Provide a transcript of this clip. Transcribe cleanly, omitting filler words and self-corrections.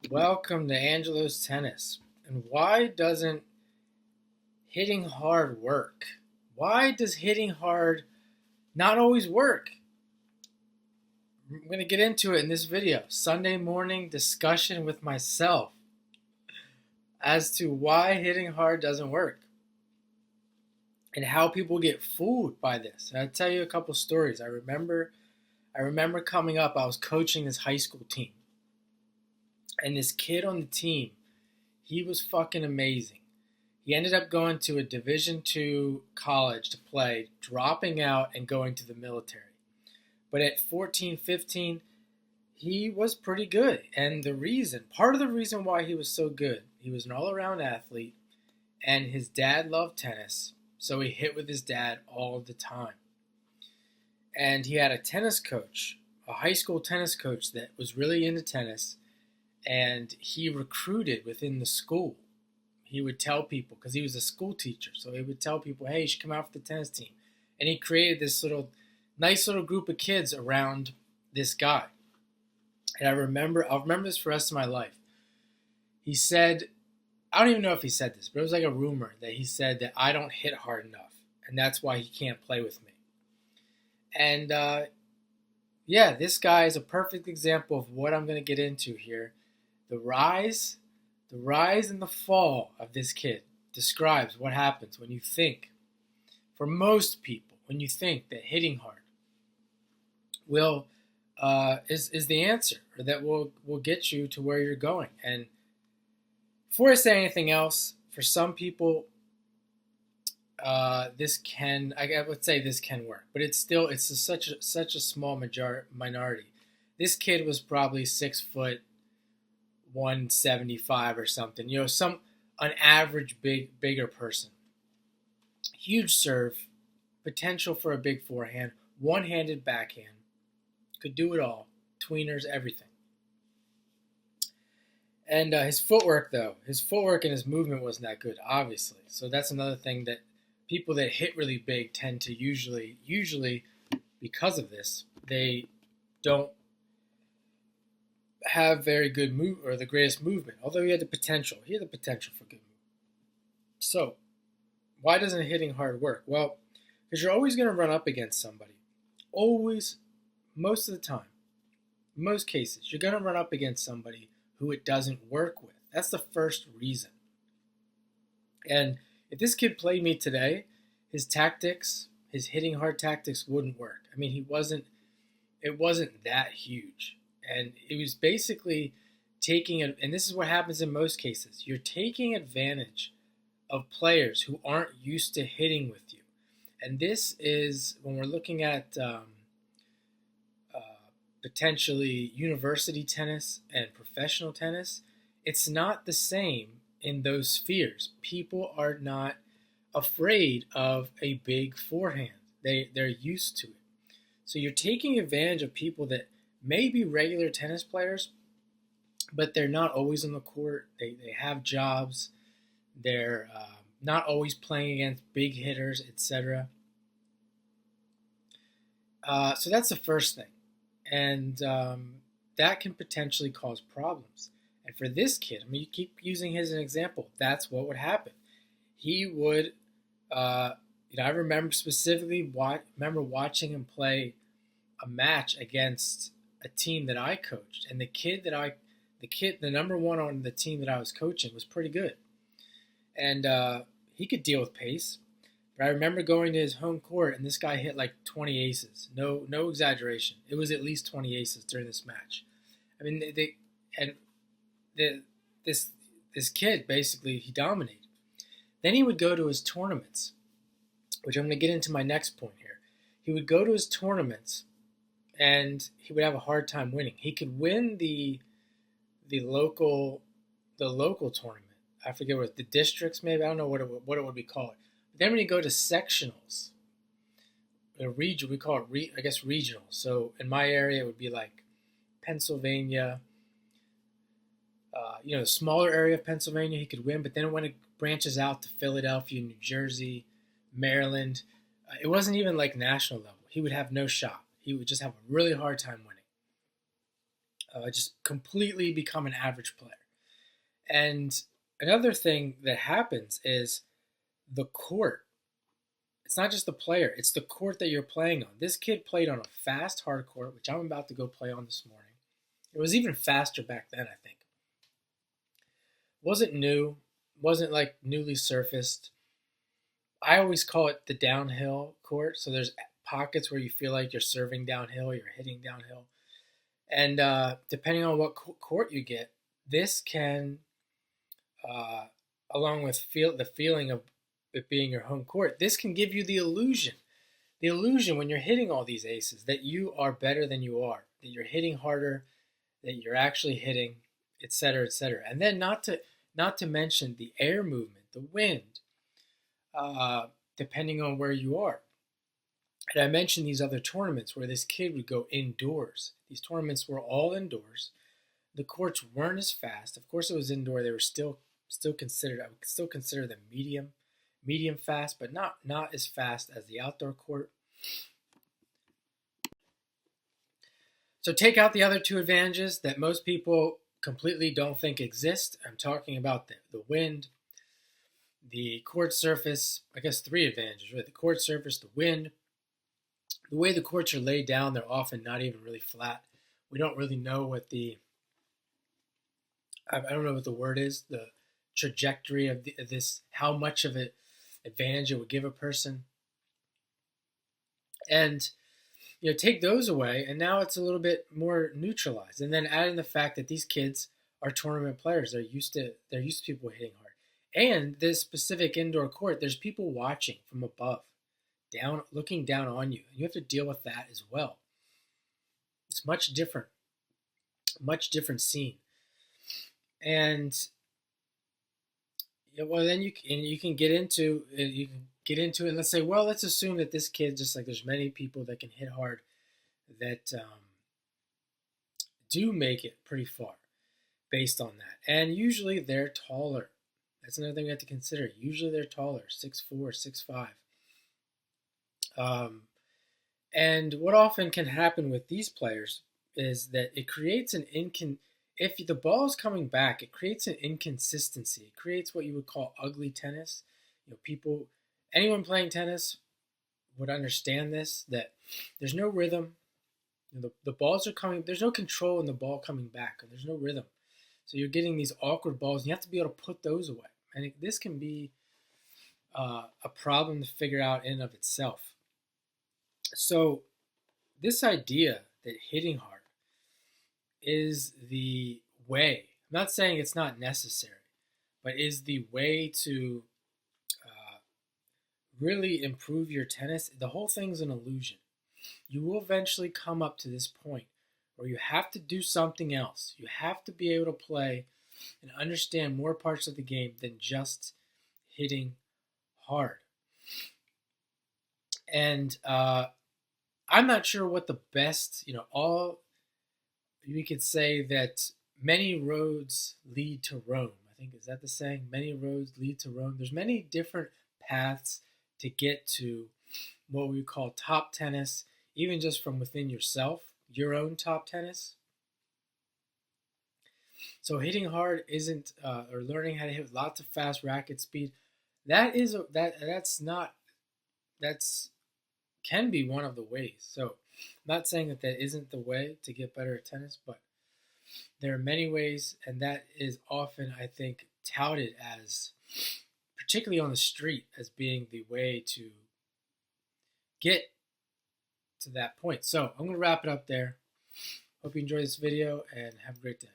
Welcome to Angelo's Tennis. And why doesn't hitting hard work? Why does hitting hard not always work? I'm going to get into it in this video. Sunday morning discussion with myself as to why hitting hard doesn't work and how people get fooled by this. And I'll tell you a couple stories. I remember coming up, I was coaching this high school team. And this kid on the team, he was fucking amazing. He ended up going to a Division II college to play, dropping out and going to the military. But at 14, 15, he was pretty good. And part of the reason why he was so good, he was an all-around athlete, and his dad loved tennis, so he hit with his dad all the time. And he had a tennis coach, a high school tennis coach that was really into tennis, and he recruited within the school. He would tell people, because he was a school teacher, so he would tell people, hey, you should come out for the tennis team. And he created this nice little group of kids around this guy. And I'll remember this for the rest of my life. He said, I don't even know if he said this, but it was like a rumor that he said that I don't hit hard enough, and that's why he can't play with me. And this guy is a perfect example of what I'm going to get into here. The rise and the fall of this kid describes what happens when you think, for most people, when you think that hitting hard is the answer, or that will get you to where you're going. And before I say anything else, for some people, I would say this can work, but it's such a small minority. This kid was probably 6 foot 175 or something. An average bigger person. Huge serve, potential for a big forehand, one-handed backhand, could do it all, tweeners, everything. And his footwork and his movement wasn't that good, obviously. So that's another thing that people that hit really big tend to usually, because of this, they don't have very good move or the greatest movement. Although he had the potential for good movement. So, why doesn't hitting hard work? Well, because you're always going to run up against somebody. Always, most of the time, in most cases, you're going to run up against somebody who it doesn't work with. That's the first reason. And if this kid played me today, his hitting hard tactics wouldn't work. I mean, it wasn't that huge. And it was basically and this is what happens in most cases, you're taking advantage of players who aren't used to hitting with you. And this is, when we're looking at potentially university tennis and professional tennis, it's not the same in those spheres. People are not afraid of a big forehand. They're used to it. So you're taking advantage of people that may be regular tennis players, but they're not always on the court. They have jobs. They're not always playing against big hitters, etc. So that's the first thing. And that can potentially cause problems. And for this kid, you keep using his as an example. That's what would happen. He would, I remember specifically watching him play a match against a team that I coached, and the number one on the team that I was coaching was pretty good, and he could deal with pace. But I remember going to his home court, and this guy hit like 20 aces. No exaggeration. It was at least 20 aces during this match. I mean, this kid basically, he dominated. Then he would go to his tournaments, which I'm going to get into my next point here. He would go to his tournaments, and he would have a hard time winning. He could win the local tournament. I forget what the districts, maybe, I don't know what it would be called. But then when you go to sectionals, region, we call it regional. So in my area, it would be like Pennsylvania. The smaller area of Pennsylvania, he could win. But then when it branches out to Philadelphia, New Jersey, Maryland, it wasn't even like national level. He would have no shot. He would just have a really hard time winning. just completely become an average player. And another thing that happens is the court. It's not just the player, it's the court that you're playing on. This kid played on a fast hard court, which I'm about to go play on this morning. It was even faster back then, I think. Wasn't new, wasn't like newly surfaced. I always call it the downhill court. So there's pockets where you feel like you're serving downhill, you're hitting downhill. And depending on what court you get, this can, along with the feeling of it being your home court, this can give you the illusion when you're hitting all these aces that you are better than you are, that you're hitting harder, that you're actually hitting, etc., etc. And then not to mention the air movement, the wind, depending on where you are. And I mentioned these other tournaments where this kid would go indoors. These tournaments were all indoors. The courts weren't as fast. Of course, it was indoor. They were still considered. I would still consider them medium fast, but not as fast as the outdoor court. So take out the other two advantages that most people completely don't think exist. I'm talking about the wind, the court surface. I guess three advantages, right? The court surface, the wind. The way the courts are laid down, they're often not even really flat. We don't really know what I don't know what the word is, the trajectory of this, how much of an advantage it would give a person. And take those away, and now it's a little bit more neutralized. And then add in the fact that these kids are tournament players. They're used to people hitting hard. And this specific indoor court, there's people watching from above, looking down on you. You have to deal with that as well. It's much different scene. And well, then you can get into it. And let's say, well, let's assume that this kid, just like there's many people that can hit hard, that do make it pretty far based on that. And usually they're taller. That's another thing we have to consider. Usually they're taller, 6'4", 6'5". And what often can happen with these players is that it creates if the ball is coming back, it creates an inconsistency. It creates what you would call ugly tennis. Anyone playing tennis would understand this, that there's no rhythm. The balls are coming, there's no control in the ball coming back, and there's no rhythm. So you're getting these awkward balls, and you have to be able to put those away. And this can be a problem to figure out in and of itself. So this idea that hitting hard is the way, I'm not saying it's not necessary, but is the way to really improve your tennis. The whole thing's an illusion. You will eventually come up to this point where you have to do something else. You have to be able to play and understand more parts of the game than just hitting hard. And I'm not sure what the best, we could say that many roads lead to Rome. I think, is that the saying? Many roads lead to Rome. There's many different paths to get to what we call top tennis, even just from within yourself, your own top tennis. So hitting hard isn't, or learning how to hit with lots of fast racket speed. That's can be one of the ways. So I'm not saying that isn't the way to get better at tennis, but there are many ways, and that is often, I think, touted as, particularly on the street, as being the way to get to that point. So I'm going to wrap it up there. Hope you enjoyed this video, and have a great day.